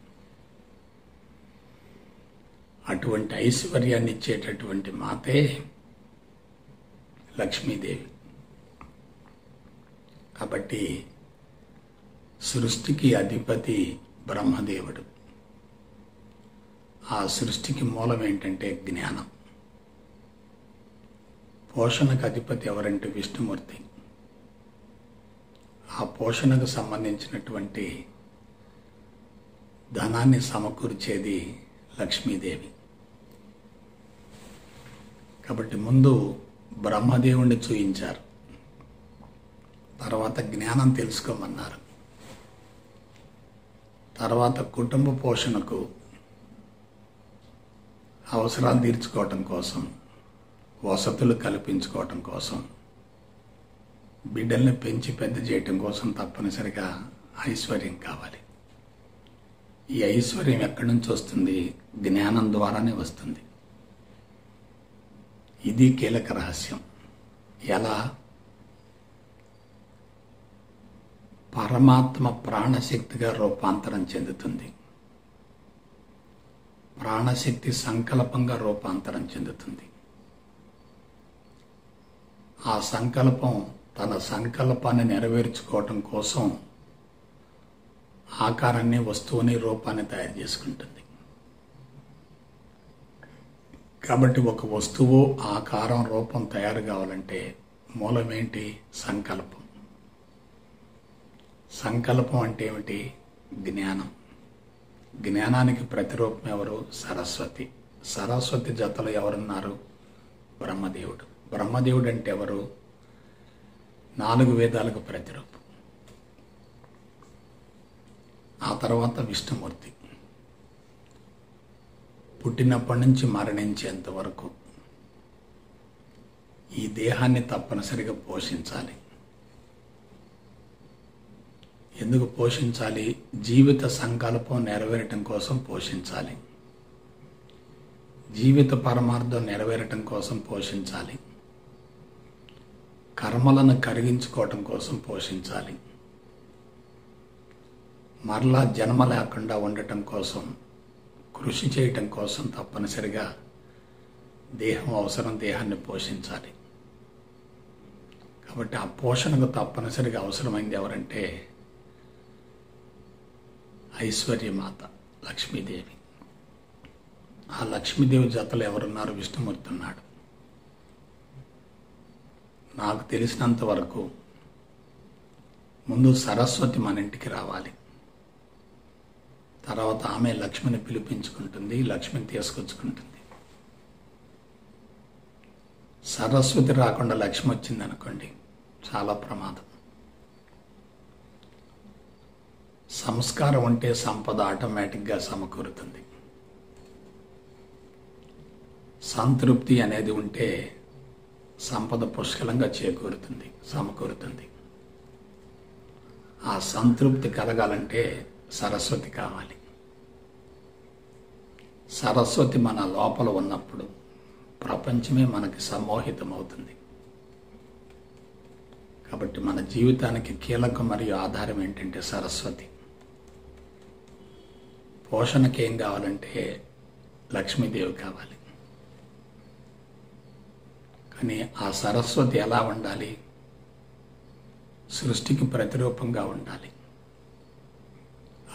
అటువంటి ఐశ్వర్యాన్ని ఇచ్చేటటువంటి మాతే లక్ష్మీదేవి. కాబట్టి సృష్టికి అధిపతి బ్రహ్మదేవుడు. ఆ సృష్టికి మూలం ఏంటంటే జ్ఞానం. పోషణకు అధిపతి ఎవరంటే విష్ణుమూర్తి. ఆ పోషణకు సంబంధించినటువంటి ధనాన్ని సమకూర్చేది లక్ష్మీదేవి. కాబట్టి ముందు బ్రహ్మదేవుణ్ణి చూయించారు, తర్వాత జ్ఞానం తెలుసుకోమన్నారు, తర్వాత కుటుంబ పోషణకు అవసరాలు తీర్చుకోవటం కోసం, వసతులు కల్పించుకోవటం కోసం, బిడ్డల్ని పెంచి పెద్ద చేయటం కోసం తప్పనిసరిగా ఐశ్వర్యం కావాలి. ఈ ఐశ్వర్యం ఎక్కడి నుంచి వస్తుంది? జ్ఞానం ద్వారానే వస్తుంది. ఇది కీలక రహస్యం. ఎలా? పరమాత్మ ప్రాణశక్తిగా రూపాంతరం చెందుతుంది. ప్రాణశక్తి సంకల్పంగా రూపాంతరం చెందుతుంది. ఆ సంకల్పం తన సంకల్పాన్ని నెరవేర్చుకోవటం కోసం ఆకారాన్ని, వస్తువుని, రూపాన్ని తయారు చేసుకుంటుంది. కాబట్టి ఒక వస్తువు, ఆకారం, రూపం తయారు కావాలంటే మూలమేంటి? సంకల్పం. సంకల్పం అంటే ఏమిటి? జ్ఞానం. జ్ఞానానికి ప్రతిరూపం ఎవరు? సరస్వతి. సరస్వతి జతలో ఎవరున్నారు? బ్రహ్మదేవుడు. బ్రహ్మదేవుడు అంటే ఎవరు? 4 వేదాలకు ప్రతిరూపం. ఆ తర్వాత విష్ణుమూర్తి. పుట్టినప్పటి నుంచి మరణించేంత వరకు ఈ దేహాన్ని తప్పనిసరిగా పోషించాలి. ఎందుకు పోషించాలి? జీవిత సంకల్పం నెరవేరటం కోసం పోషించాలి. జీవిత పరమార్థం నెరవేరటం కోసం పోషించాలి. కర్మలను కరిగించుకోవటం కోసం పోషించాలి. మరలా జన్మ లేకుండా ఉండటం కోసం, కృషి చేయటం కోసం తప్పనిసరిగా దేహం అవసరం. దేహాన్ని పోషించాలి. కాబట్టి ఆ పోషణకు తప్పనిసరిగా అవసరమైంది ఎవరంటే ఐశ్వర్యమాత లక్ష్మీదేవి. ఆ లక్ష్మీదేవి జతలు ఎవరున్నారు? విష్ణుమూర్తి ఉన్నాడు. నాకు తెలిసినంత వరకు ముందు సరస్వతి మన ఇంటికి రావాలి. తర్వాత ఆమె లక్ష్మిని పిలిపించుకుంటుంది, లక్ష్మిని తీసుకొచ్చుకుంటుంది. సరస్వతి రాకుండా లక్ష్మి వచ్చింది అనుకోండి, చాలా ప్రమాదం. సంస్కారం ఉంటే సంపద ఆటోమేటిక్గా సమకూరుతుంది. సంతృప్తి అనేది ఉంటే సంపద పుష్కలంగా సమకూరుతుంది. ఆ సంతృప్తి కలగాలంటే సరస్వతి కావాలి. సరస్వతి మన లోపల ఉన్నప్పుడు ప్రపంచమే మనకి సమ్మోహితమవుతుంది. కాబట్టి మన జీవితానికి కీలకం మరియు ఆధారం ఏంటంటే సరస్వతి. పోషణకి ఏం కావాలంటే లక్ష్మీదేవి కావాలి. కానీ ఆ సరస్వతి ఎలా ఉండాలి? సృష్టికి ప్రతిరూపంగా ఉండాలి.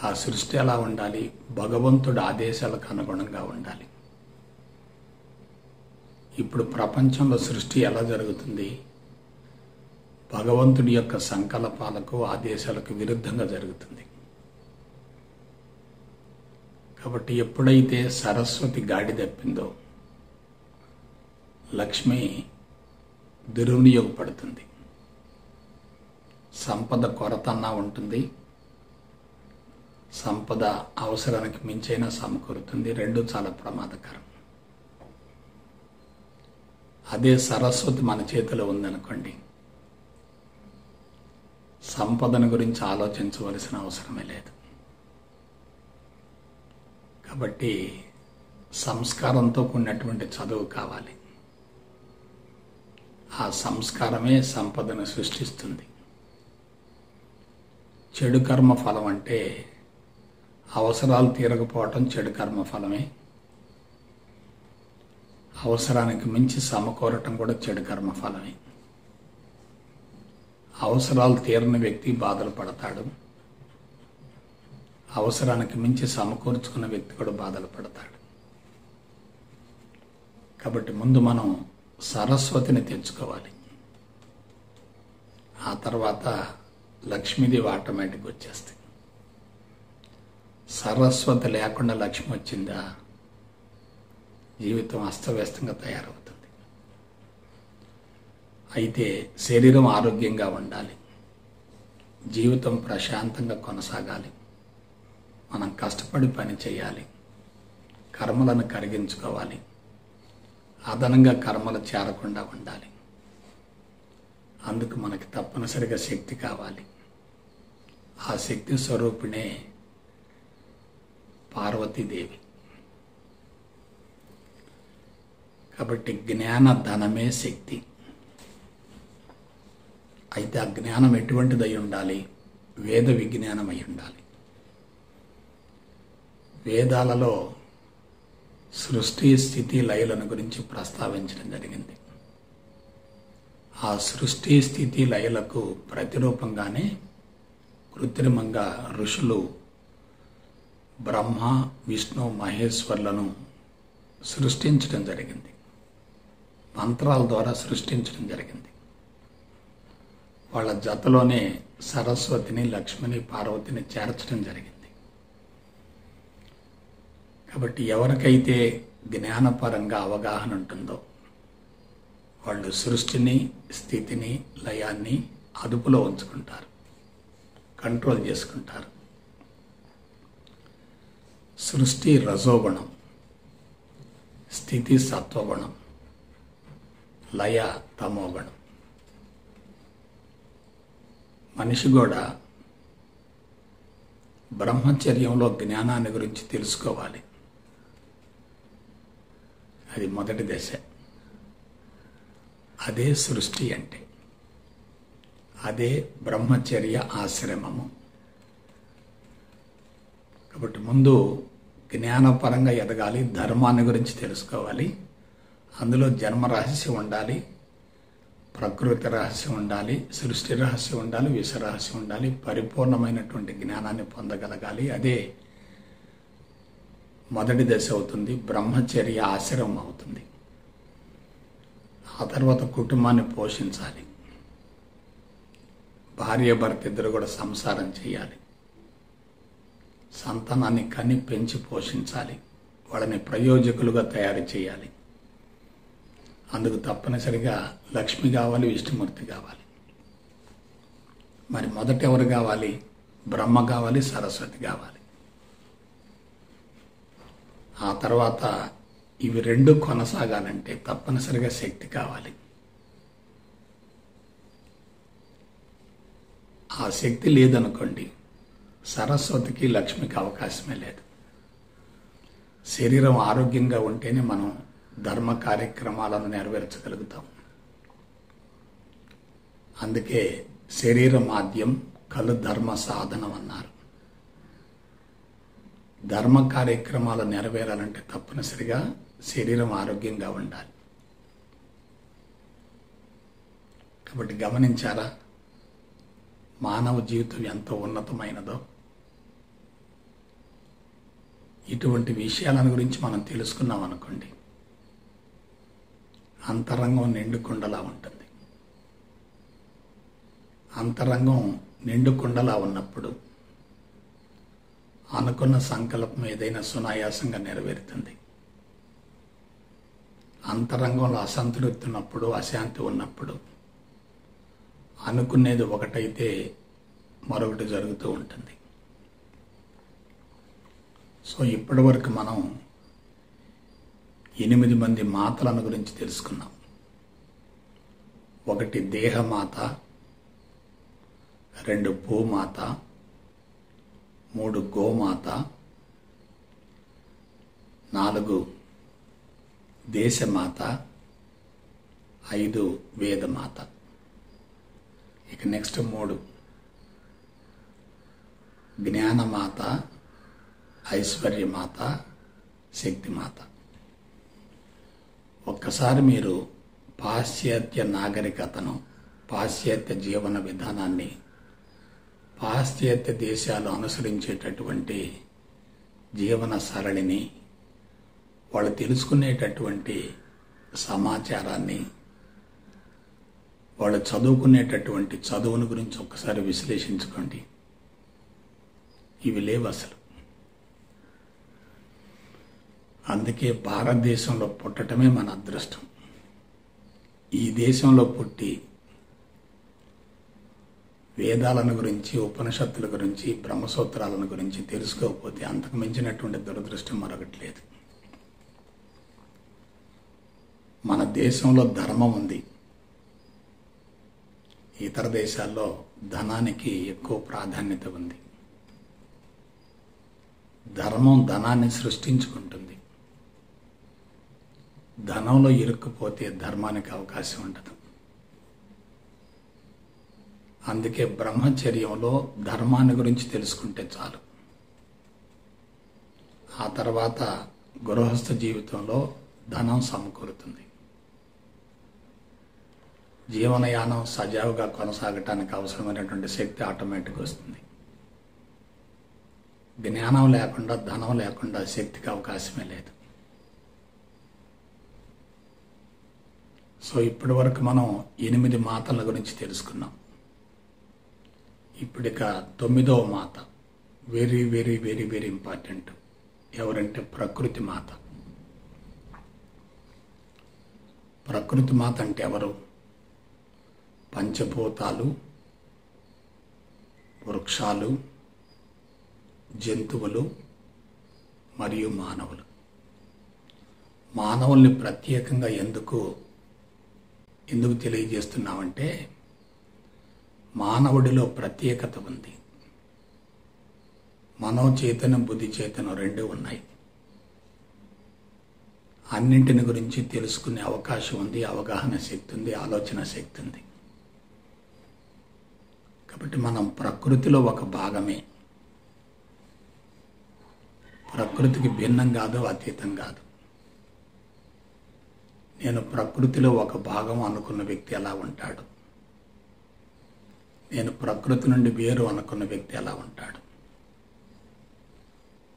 ఆ సృష్టి ఎలా ఉండాలి? భగవంతుడి ఆదేశాలకు అనుగుణంగా ఉండాలి. ఇప్పుడు ప్రపంచంలో సృష్టి ఎలా జరుగుతుంది? భగవంతుడి యొక్క సంకల్పాలకు, ఆదేశాలకు విరుద్ధంగా జరుగుతుంది. కాబట్టి ఎప్పుడైతే సరస్వతి గాడి తప్పిందో లక్ష్మి దుర్వినియోగపడుతుంది. సంపద కొరతన్నా ఉంటుంది, సంపద అవసరానికి మించైనా సమకూరుతుంది. రెండు చాలా ప్రమాదకరం. అదే సరస్వతి మన చేతిలో ఉందనుకోండి, సంపదను గురించి ఆలోచించవలసిన అవసరమే లేదు. కాబట్టి సంస్కారంతో కూడినటువంటి చదువు కావాలి. ఆ సంస్కారమే సంపదను సృష్టిస్తుంది. చెడు కర్మ ఫలం అంటే అవసరాలు తీరకపోవటం చెడు కర్మ ఫలమే. అవసరానికి మించి సమకూరటం కూడా చెడు కర్మ ఫలమే. అవసరాలు తీరని వ్యక్తి బాధలు పడతాడు. అవసరానికి మించి సమకూర్చుకున్న వ్యక్తి కూడా బాధలు పడతాడు. కాబట్టి ముందు మనం సరస్వతిని తెచ్చుకోవాలి. ఆ తర్వాత లక్ష్మీదేవి ఆటోమేటిక్ వచ్చేస్తాయి. సరస్వతి లేకుండా లక్ష్మి వచ్చిందా జీవితం అస్తవ్యస్తంగా తయారవుతుంది. అయితే శరీరం ఆరోగ్యంగా ఉండాలి, జీవితం ప్రశాంతంగా కొనసాగాలి, మనం కష్టపడి పని చేయాలి, కర్మలను కరిగించుకోవాలి, అదనంగా కర్మలు చేరకుండా ఉండాలి. అందుకు మనకి తప్పనిసరిగా శక్తి కావాలి. ఆ శక్తి స్వరూపిణే పార్వతీదేవి. కాబట్టి జ్ఞాన ధనమే శక్తి. అయితే ఆ జ్ఞానం ఎటువంటిదై ఉండాలి? వేద విజ్ఞానం అయి ఉండాలి. వేదాలలో సృష్టి స్థితి లయలను గురించి ప్రస్తావించడం జరిగింది. ఆ సృష్టి స్థితి లయలకు ప్రతిరూపంగానే కృత్రిమంగా ఋషులు బ్రహ్మ విష్ణు మహేశ్వర్లను సృష్టించడం జరిగింది. మంత్రాల ద్వారా సృష్టించడం జరిగింది. వాళ్ళ జతలోనే సరస్వతిని, లక్ష్మిని, పార్వతిని చేర్చడం జరిగింది. కాబట్టి ఎవరికైతే జ్ఞానపరంగా అవగాహన ఉంటుందో వాళ్ళు సృష్టిని, స్థితిని, లయాన్ని అదుపులో ఉంచుకుంటారు, కంట్రోల్ చేసుకుంటారు. సృష్టి రజోగుణం, స్థితి సత్వగుణం, లయ తమోగుణం. మనిషి కూడా బ్రహ్మచర్యంలో జ్ఞానాన్ని గురించి తెలుసుకోవాలి. అది మొదటి దశ. అదే సృష్టి అంటే, అదే బ్రహ్మచర్య ఆశ్రమము. కాబట్టి ముందు జ్ఞానపరంగా ఎదగాలి, ధర్మాన్ని గురించి తెలుసుకోవాలి. అందులో జన్మ రహస్యం ఉండాలి, ప్రకృతి రహస్యం ఉండాలి, సృష్టి రహస్యం ఉండాలి, విష రహస్యం ఉండాలి. పరిపూర్ణమైనటువంటి జ్ఞానాన్ని పొందగలగాలి. అదే మొదటి దశ అవుతుంది, బ్రహ్మచర్య ఆశ్రమం అవుతుంది. ఆ తర్వాత కుటుంబాన్ని పోషించాలి. భార్య భర్త ఇద్దరు కూడా సంసారం చేయాలి. సంతానాన్ని కని పెంచి పోషించాలి. వాళ్ళని ప్రయోజకులుగా తయారు చేయాలి. అందుకు తప్పనిసరిగా లక్ష్మి కావాలి, విష్ణుమూర్తి కావాలి. మరి మొదట ఎవరు కావాలి? బ్రహ్మ కావాలి, సరస్వతి కావాలి. ఆ తర్వాత ఇవి రెండు కొనసాగాలంటే తప్పనిసరిగా శక్తి కావాలి. ఆ శక్తి లేదనుకోండి, సరస్వతికి లక్ష్మికి అవకాశమే లేదు. శరీరం ఆరోగ్యంగా ఉంటేనే మనం ధర్మ కార్యక్రమాలను నెరవేర్చగలుగుతాం. అందుకే శరీర మాధ్యం కలు ధర్మ సాధనం అన్నారు. ధర్మ కార్యక్రమాలు నెరవేరాలంటే తప్పనిసరిగా శరీరం ఆరోగ్యంగా ఉండాలి. కాబట్టి గమనించారా మానవ జీవితం ఎంత ఉన్నతమైనదో? ఇటువంటి విషయాలను గురించి మనం తెలుసుకున్నాం అనుకోండి, అంతరంగం నిండుకుండలా ఉంటుంది. అంతరంగం నిండుకుండలా ఉన్నప్పుడు అనుకున్న సంకల్పం ఏదైనా సునాయాసంగా నెరవేరుతుంది. అంతరంగంలో అసంతృప్తి ఉన్నప్పుడు, అశాంతి ఉన్నప్పుడు అనుకునేది ఒకటైతే మరొకటి జరుగుతూ ఉంటుంది. సో ఇప్పటి వరకు మనం 8 మంది మాతలను గురించి తెలుసుకున్నాం. 1 దేహమాత, 2 భూమాత, 3 గోమాత, 4 దేశమాత, 5 వేదమాత. ఇక నెక్స్ట్ 3 జ్ఞానమాత, ఐశ్వర్యమాత, శక్తిమాత. ఒక్కసారి మీరు పాశ్చాత్య నాగరికతను, పాశ్చాత్య జీవన విధానాన్ని, పాశ్చాత్య దేశాలు అనుసరించేటటువంటి జీవన సరళిని, వాళ్ళు తెలుసుకునేటటువంటి సమాచారాన్ని, వాళ్ళు చదువుకునేటటువంటి చదువుని గురించి ఒక్కసారి విశ్లేషించుకోండి. ఇవి లేవు అసలు. అందుకే భారతదేశంలో పుట్టడమే మన అదృష్టం. ఈ దేశంలో పుట్టి వేదాలను గురించి, ఉపనిషత్తుల గురించి, బ్రహ్మసూత్రాలను గురించి తెలుసుకోకపోతే అంతకు మించినటువంటి దురదృష్టం మరొకటి లేదు. మన దేశంలో ధర్మం ఉంది. ఇతర దేశాల్లో ధనానికి ఎక్కువ ప్రాధాన్యత ఉంది. ధర్మం ధనాన్ని సృష్టించుకుంటుంది. ధనంలో ఇరుక్కుపోతే ధర్మానికి అవకాశం ఉండదు. అందుకే బ్రహ్మచర్యంలో ధర్మాన్ని గురించి తెలుసుకుంటే చాలు. ఆ తర్వాత గృహస్థ జీవితంలో ధనం సమకూరుతుంది. జీవనయానం సజావుగా కొనసాగటానికి అవసరమైనటువంటి శక్తి ఆటోమేటిక్గా వస్తుంది. జ్ఞానం లేకుండా, ధనం లేకుండా శక్తికి అవకాశమే లేదు. సో ఇప్పటి వరకు మనం 8 మాతల గురించి తెలుసుకున్నాం. ఇప్పుడిక 9వ మాత very very very very important. ఎవరంటే ప్రకృతి మాత. ప్రకృతి మాత అంటే ఎవరు? పంచభూతాలు, వృక్షాలు, జంతువులు మరియు మానవులు. మానవుల్ని ప్రత్యేకంగా ఎందుకు తెలియజేస్తున్నామంటే మానవుడిలో ప్రత్యేకత ఉంది. మనోచేతనం, బుద్ధి చేతనం 2 ఉన్నాయి. అన్నింటిని గురించి తెలుసుకునే అవకాశం ఉంది, అవగాహన శక్తి ఉంది, ఆలోచన శక్తి ఉంది. కాబట్టి మనం ప్రకృతిలో ఒక భాగమే. ప్రకృతికి భిన్నం కాదు, అతీతం కాదు. నేను ప్రకృతిలో ఒక భాగం అనుకున్న వ్యక్తి ఎలా ఉంటాడు? నేను ప్రకృతి నుండి వేరు అనుకున్న వ్యక్తి ఎలా ఉంటాడు?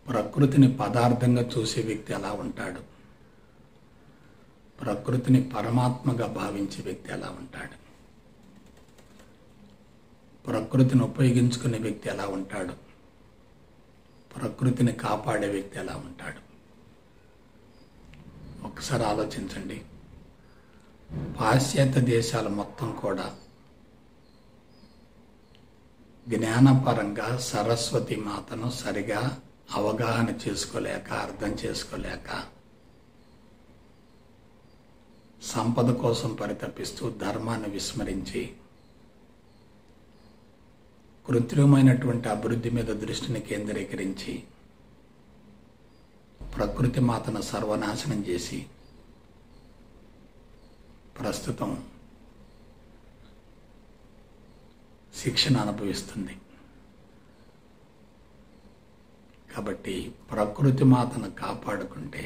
ప్రకృతిని పదార్థంగా చూసే వ్యక్తి ఎలా ఉంటాడు? ప్రకృతిని పరమాత్మగా భావించే వ్యక్తి ఎలా ఉంటాడు? ప్రకృతిని ఉపయోగించుకునే వ్యక్తి ఎలా ఉంటాడు? ప్రకృతిని కాపాడే వ్యక్తి ఎలా ఉంటాడు? ఒకసారి ఆలోచించండి. పాశ్చాత్య దేశాలు మొత్తం కూడా జ్ఞానపరంగా సరస్వతి మాతను సరిగా అవగాహన చేసుకోలేక, అర్థం చేసుకోలేక, సంపద కోసం పరితపిస్తూ ధర్మాన్ని విస్మరించి కృత్రిమైనటువంటి అభివృద్ధి మీద దృష్టిని కేంద్రీకరించి ప్రకృతి మాతను సర్వనాశనం చేసి ప్రస్తుతం శిక్షణ అనుభవిస్తుంది. కాబట్టి ప్రకృతి మాతను కాపాడుకుంటే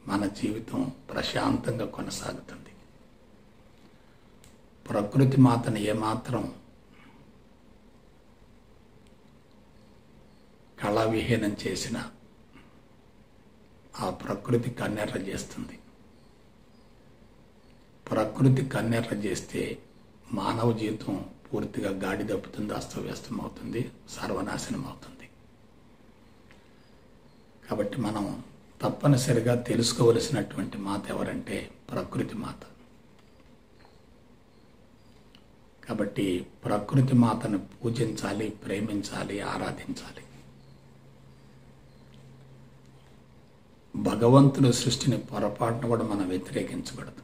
మన జీవితం ప్రశాంతంగా కొనసాగుతుంది. ప్రకృతి మాతను ఏమాత్రం కళావిహీనం చేసినా ఆ ప్రకృతి కన్నెర్ర చేస్తుంది. ప్రకృతి కన్నెర్ర చేస్తే మానవ జీవితం పూర్తిగా గాడి దప్పుతుంది, అస్తవ్యస్తం అవుతుంది, సర్వనాశనం అవుతుంది. కాబట్టి మనం తప్పనిసరిగా తెలుసుకోవలసినటువంటి మాత ఎవరంటే ప్రకృతి మాత. కాబట్టి ప్రకృతి మాతను పూజించాలి, ప్రేమించాలి, ఆరాధించాలి. భగవంతుడి సృష్టిని పొరపాటును కూడా మనం వ్యతిరేకించకూడదు.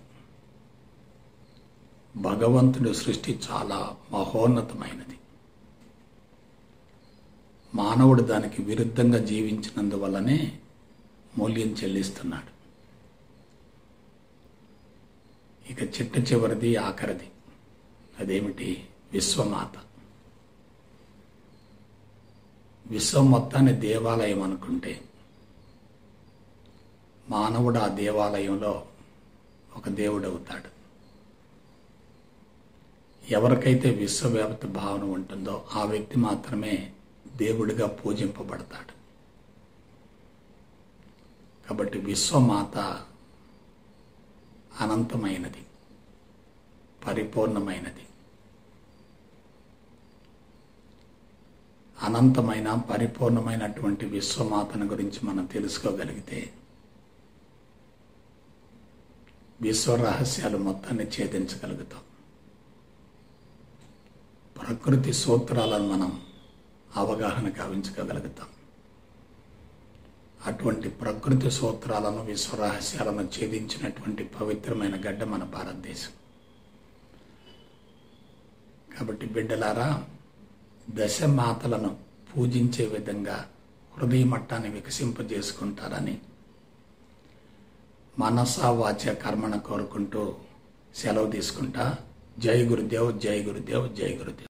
భగవంతుడి సృష్టి చాలా మహోన్నతమైనది. మానవుడు దానికి విరుద్ధంగా జీవించినందువల్లనే మూల్యం చెల్లిస్తున్నాడు. ఇక చిట్ట చివరిది, ఆఖరిది. అదేమిటి? విశ్వమాత. విశ్వం మొత్తాన్ని దేవాలయం అనుకుంటే మానవుడు ఆ దేవాలయంలో ఒక దేవుడు అవుతాడు. ఎవరికైతే విశ్వవ్యాప్త భావన ఉంటుందో ఆ వ్యక్తి మాత్రమే దేవుడిగా పూజింపబడతాడు. కాబట్టి విశ్వమాత అనంతమైనది, పరిపూర్ణమైనది. అనంతమైన పరిపూర్ణమైనటువంటి విశ్వమాతను గురించి మనం తెలుసుకోగలిగితే విశ్వ రహస్యాలు మొత్తాన్ని ఛేదించగలుగుతాం. ప్రకృతి సూత్రాలను మనం అవగాహన కావించగలుగుతాం. అటువంటి ప్రకృతి సూత్రాలను, విశ్వరహస్యాలను ఛేదించినటువంటి పవిత్రమైన గడ్డ మన భారతదేశం. కాబట్టి బిడ్డలారా, దశమాతలను పూజించే విధంగా హృదయ మట్టాన్ని వికసింపజేసుకుంటారని మనస వాచ కర్మణ కోరుకుంటూ సెలవు తీసుకుంటా. జై గురుదేవ్, జై గురుదేవ్, జై గురుదేవ్.